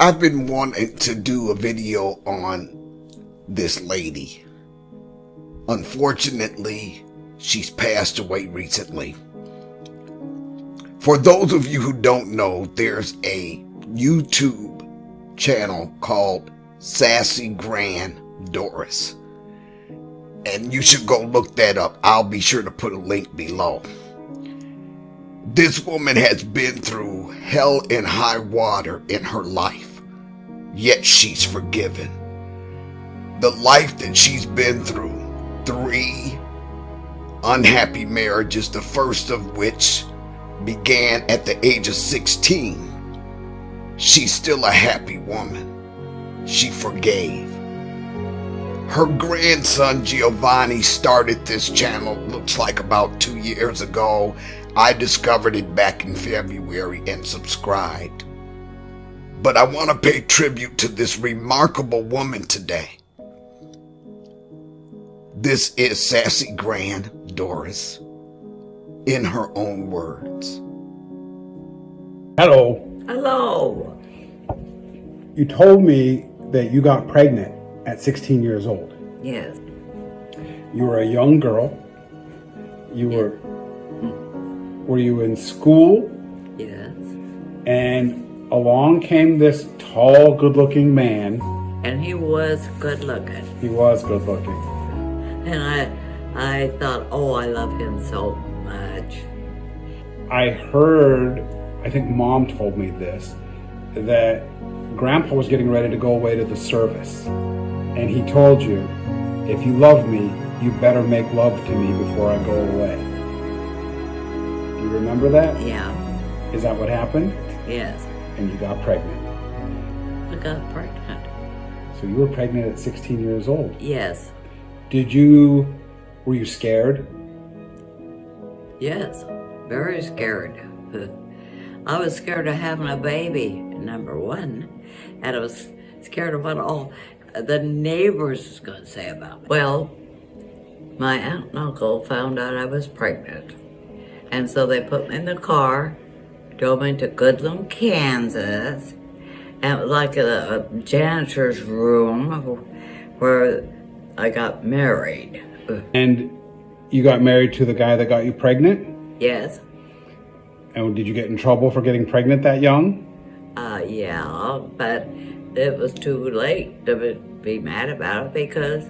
I've been wanting to do a video on this lady. Unfortunately, she's passed away recently. For those of you who don't know, there's a YouTube channel called Sassy Gran Doris. And you should go look that up. I'll be sure to put a link below. This woman has been through hell and high water in her life, yet she's forgiven. The life that she's been through, 3 unhappy marriages, the first of which began at the age of 16. She's still a happy woman. She forgave. Her grandson Giovanni started this channel, looks like about 2 years ago. I discovered it back in February and subscribed. But I want to pay tribute to this remarkable woman today. This is Sassy Gran Doris, in her own words. Hello. Hello. You told me that you got pregnant at 16 years old. Yes. You were a young girl. You were you in school? Yes. And along came this tall, good-looking man. And he was good looking. He was good-looking. And I thought, oh, I love him so much. I heard, I think Mom told me this, that Grandpa was getting ready to go away to the service. And he told you, if you love me, you better make love to me before I go away. Do you remember that? Yeah. Is that what happened? Yes. And you got pregnant. I got pregnant. So you were pregnant at 16 years old. Yes. Were you scared? Yes. Very scared. I was scared of having a baby, number one. And I was scared of what all the neighbors was going to say about me. Well, my aunt and uncle found out I was pregnant. And so they put me in the car, drove me to Goodland, Kansas. And it was like a janitor's room where I got married. And you got married to the guy that got you pregnant? Yes. And did you get in trouble for getting pregnant that young? Yeah, but it was too late to be mad about it because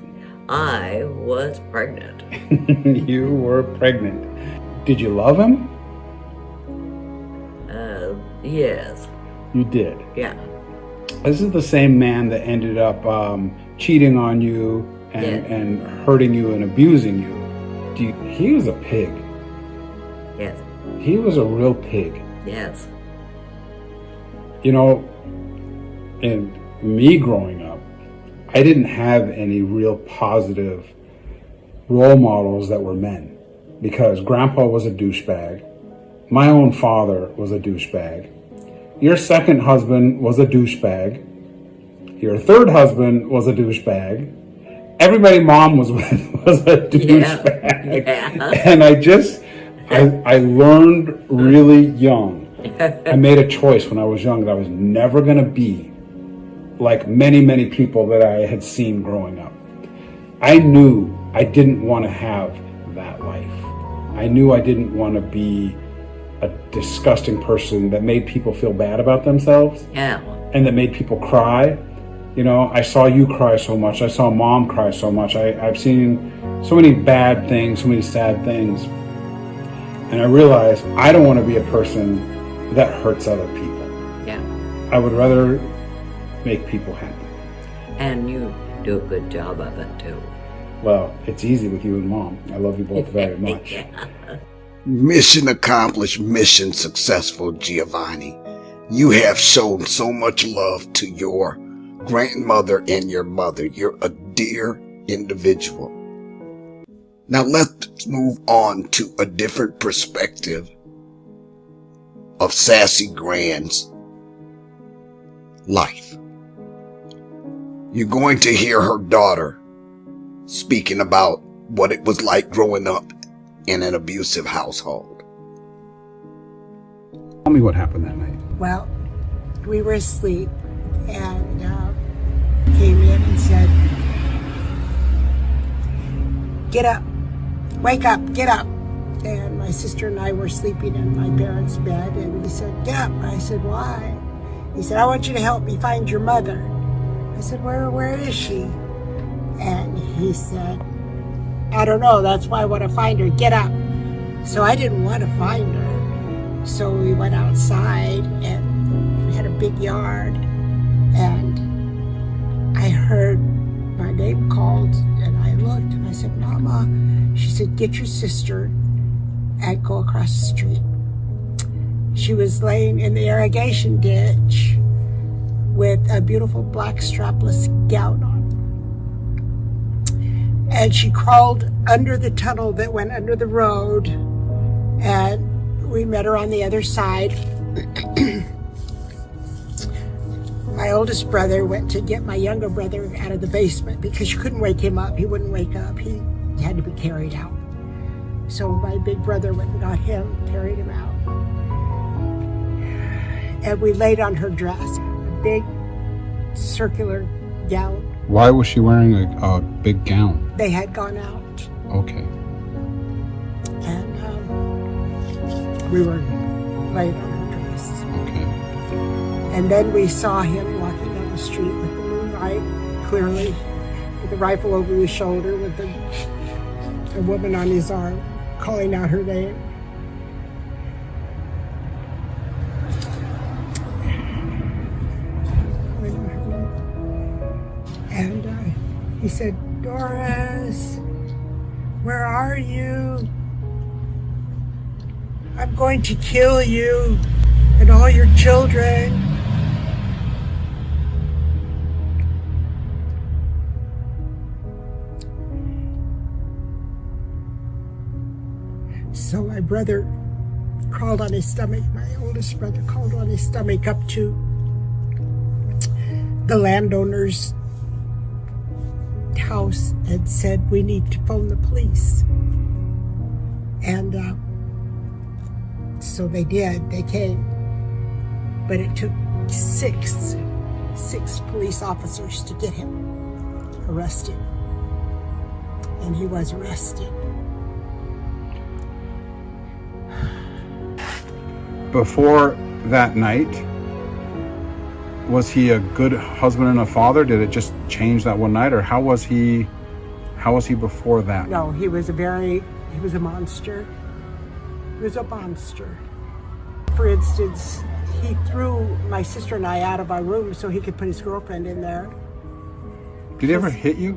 I was pregnant. You were pregnant. Did you love him? Yes. You did? Yeah. This is the same man that ended up cheating on you and hurting you and abusing you. He was a pig. Yes. He was a real pig. Yes. You know, in me growing up, I didn't have any real positive role models that were men because Grandpa was a douchebag. My own father was a douchebag. Your second husband was a douchebag. Your third husband was a douchebag. Everybody Mom was with was a douchebag. Yeah. And I learned really young. I made a choice when I was young that I was never going to be like many, many people that I had seen growing up. I knew I didn't want to have that life. I knew I didn't want to be a disgusting person that made people feel bad about themselves. Yeah. And that made people cry. You know, I saw you cry so much. I saw Mom cry so much. I've seen so many bad things, so many sad things. And I realized I don't want to be a person that hurts other people. Yeah. I would rather make people happy. And you do a good job of it too. Well, it's easy with you and Mom. I love you both very much. Yeah. Mission accomplished, mission successful, Giovanni. You have shown so much love to your grandmother and your mother. You're a dear individual. Now let's move on to a different perspective of Sassy Gran's life. You're going to hear her daughter speaking about what it was like growing up in an abusive household. Tell me what happened that night. Well, we were asleep and came in and said, "Get up, wake up, get up." And my sister and I were sleeping in my parents' bed, and he said, "Get up." I said, "Why?" He said, "I want you to help me find your mother." I said, where is she?" And he said, "I don't know, that's why I want to find her, get up." So I didn't want to find her. So we went outside, and we had a big yard, and I heard my name called, and I looked, and I said, "Mama." She said, "Get your sister and go across the street." She was laying in the irrigation ditch with a beautiful black strapless gown on. And she crawled under the tunnel that went under the road, and we met her on the other side. My oldest brother went to get my younger brother out of the basement because you couldn't wake him up. He wouldn't wake up. He had to be carried out. So my big brother went and got him, carried him out. And we laid on her dress, a big circular gown. Why was she wearing a big gown? They had gone out. Okay. And we were laid on her dress. Okay. And then we saw him walking down the street with the moonlight, clearly, with a rifle over his shoulder, with a woman on his arm, calling out her name. And he said, "Doris, where are you? I'm going to kill you and all your children." So my brother crawled on his stomach, my oldest brother crawled on his stomach up to the landowner's house and said, "We need to phone the police." And so they did, they came. But it took six police officers to get him arrested. And he was arrested. Before that night, was he a good husband and a father? Did it just change that one night, or how was he before that? No, he was a monster. He was a monster. For instance, he threw my sister and I out of our room so he could put his girlfriend in there. Did he ever hit you?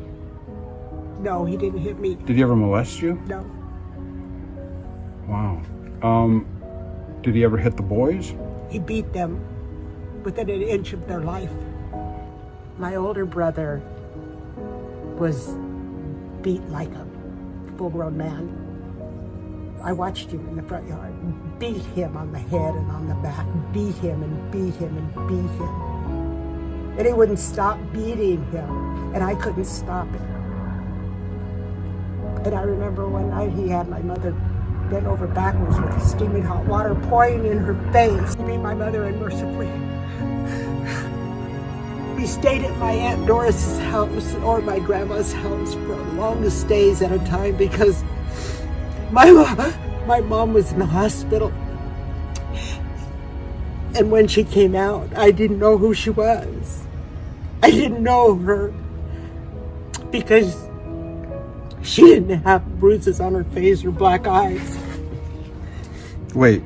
No, he didn't hit me. Did he ever molest you? No. Wow. Did he ever hit the boys? He beat them within an inch of their life. My older brother was beat like a full-grown man. I watched him in the front yard, beat him on the head and on the back, beat him and beat him and beat him. And he wouldn't stop beating him, and I couldn't stop it. And I remember one night he had my mother bent over backwards with steaming hot water pouring in her face. He beat my mother unmercifully. We stayed at my Aunt Doris's house or my grandma's house for longest days at a time because my mom was in the hospital. And when she came out, I didn't know who she was. I didn't know her because she didn't have bruises on her face or black eyes. Wait,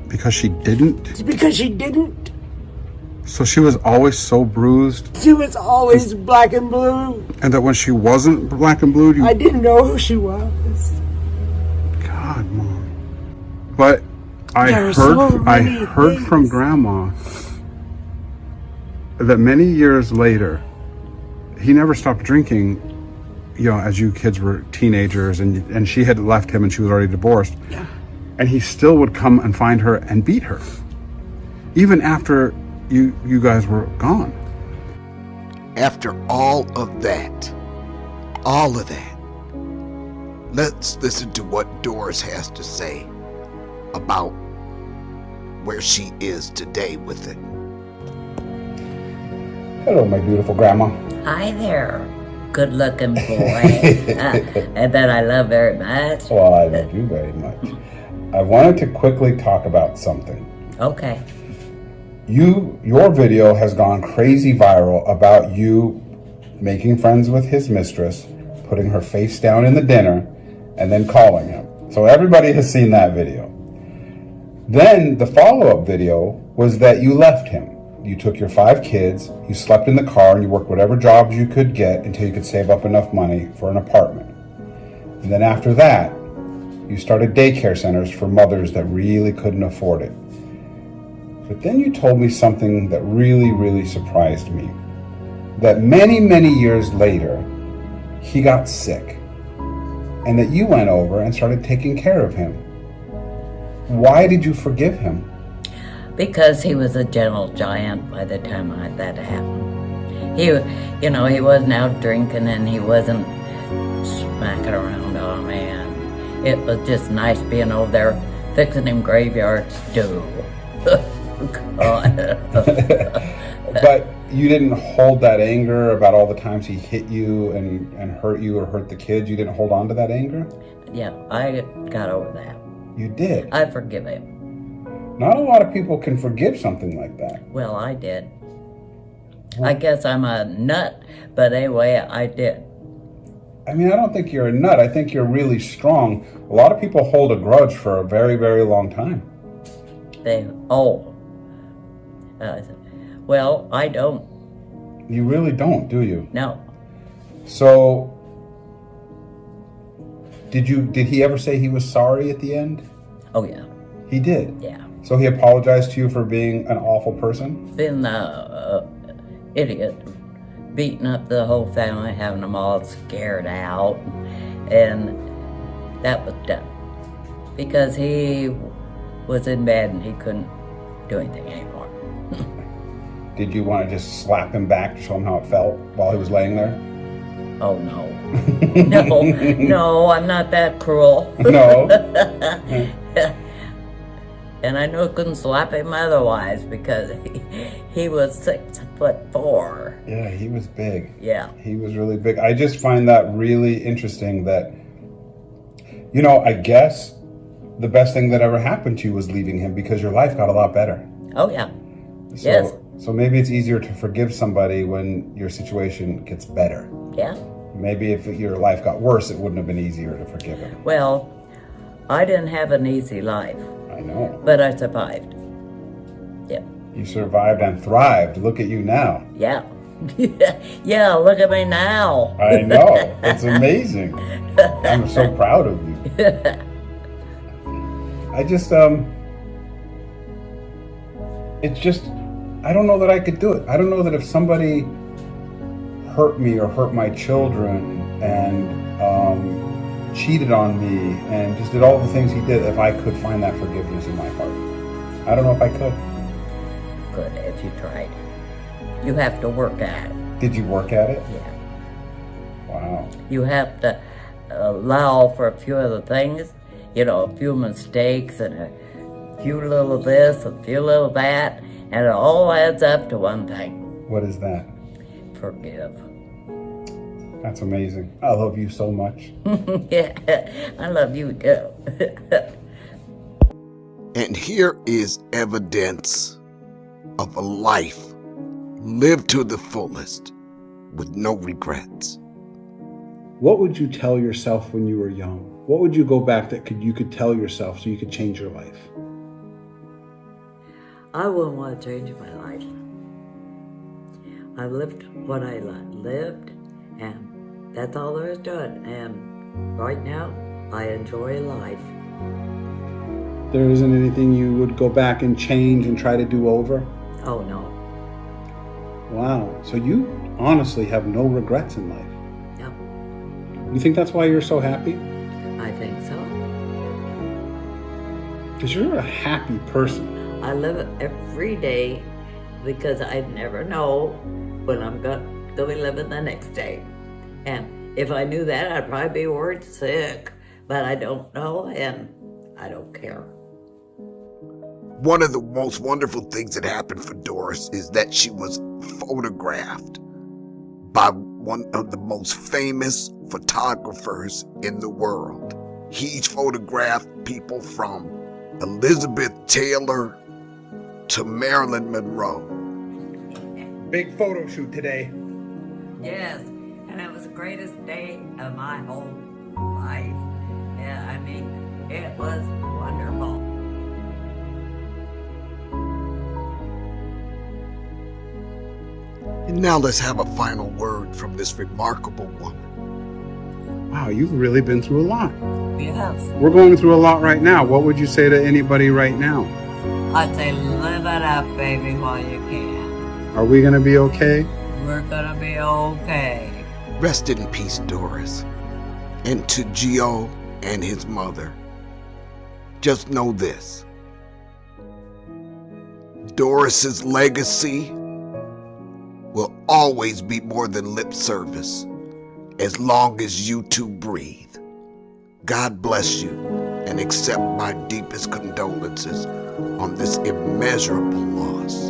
because she didn't? Because she didn't. So she was always so bruised? She was always black and blue. And that when she wasn't black and blue, I didn't know who she was. God, Mom. But I heard from Grandma that many years later, he never stopped drinking, you know, as you kids were teenagers, and she had left him and she was already divorced. Yeah. And he still would come and find her and beat her, even after you guys were gone. After all of that, let's listen to what Doris has to say about where she is today with it. Hello, my beautiful grandma. Hi there, good-looking boy. And that I love very much. Well, I love you very much. I wanted to quickly talk about something. Okay. Your video has gone crazy viral about you making friends with his mistress, putting her face down in the dinner, and then calling him. So everybody has seen that video. Then the follow-up video was that you left him. You took your 5 kids, you slept in the car, and you worked whatever jobs you could get until you could save up enough money for an apartment. And then after that, you started daycare centers for mothers that really couldn't afford it. But then you told me something that really, really surprised me. That many, many years later, he got sick. And that you went over and started taking care of him. Why did you forgive him? Because he was a gentle giant by the time that happened. He wasn't out drinking and he wasn't smacking around on me. And it was just nice being over there fixing him graveyard stew. God. But you didn't hold that anger about all the times he hit you and hurt you or hurt the kids? You didn't hold on to that anger? Yeah, I got over that. You did? I forgive him. Not a lot of people can forgive something like that. Well, I did. I guess I'm a nut, but anyway, I did. I mean, I don't think you're a nut. I think you're really strong. A lot of people hold a grudge for a very, very long time. Well, I don't. You really don't, do you? No. So, did he ever say he was sorry at the end? Oh, yeah. He did? Yeah. So he apologized to you for being an awful person? Been idiot, beating up the whole family, having them all scared out, and that was done. Because he was in bed and he couldn't do anything anymore. Did you want to just slap him back to show him how it felt while he was laying there? Oh, no. No, I'm not that cruel. No. And I knew I couldn't slap him otherwise because he was 6'4". Yeah, he was big. Yeah. He was really big. I just find that really interesting that, I guess the best thing that ever happened to you was leaving him because your life got a lot better. Oh, yeah. Yes. So maybe it's easier to forgive somebody when your situation gets better. Yeah. Maybe if your life got worse, it wouldn't have been easier to forgive him. Well, I didn't have an easy life. I know. But I survived. Yeah. You survived and thrived. Look at you now. Yeah. Yeah, look at me now. I know. It's amazing. I'm so proud of you. I don't know that I could do it. I don't know that if somebody hurt me or hurt my children and cheated on me and just did all the things he did, if I could find that forgiveness in my heart. I don't know if I could. Good, if you tried. You have to work at it. Did you work at it? Yeah. Wow. You have to allow for a few other things, a few mistakes and a few little this, a few little that, and it all adds up to one thing. What is that? Forgive. That's amazing. I love you so much. Yeah, I love you too. And here is evidence of a life lived to the fullest with no regrets. What would you tell yourself when you were young? What would you go back that you could tell yourself so you could change your life? I wouldn't want to change my life. I lived what I lived, and that's all there is to it. And right now, I enjoy life. There isn't anything you would go back and change and try to do over? Oh, no. Wow. So you honestly have no regrets in life? Yep. You think that's why you're so happy? I think so. Because you're a happy person. I live it every day because I never know when I'm going to be living the next day. And if I knew that, I'd probably be worried sick. But I don't know, and I don't care. One of the most wonderful things that happened for Doris is that she was photographed by one of the most famous photographers in the world. He's photographed people from Elizabeth Taylor to Marilyn Monroe. Big photo shoot today. Yes, and it was the greatest day of my whole life. Yeah, I mean, it was wonderful. And now let's have a final word from this remarkable woman. Wow, you've really been through a lot. Yes. We're going through a lot right now. What would you say to anybody right now? I'd say live it up, baby, while you can. Are we going to be okay? We're gonna be okay. Rest in peace, Doris. And to Gio and his mother, just know this. Doris's legacy will always be more than lip service as long as you two breathe. God bless you and accept my deepest condolences on this immeasurable loss.